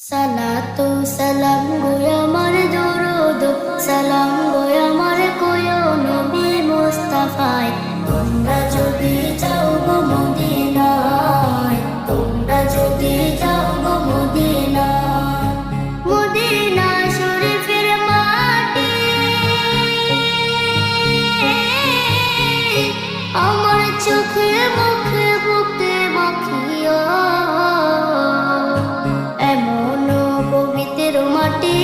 সালাতু সালাম গো আমার দরুদ সালাম গো আমার কোয় নবী মুস্তাফায় তোমরা যদি যাও গো মদিনায় তোমরা যদি যাও গো মদিনায় মদিনা শরীফের মাটি আমার চোখে মুখে বুকে মাখিয়া এমন পবিত্র মাটি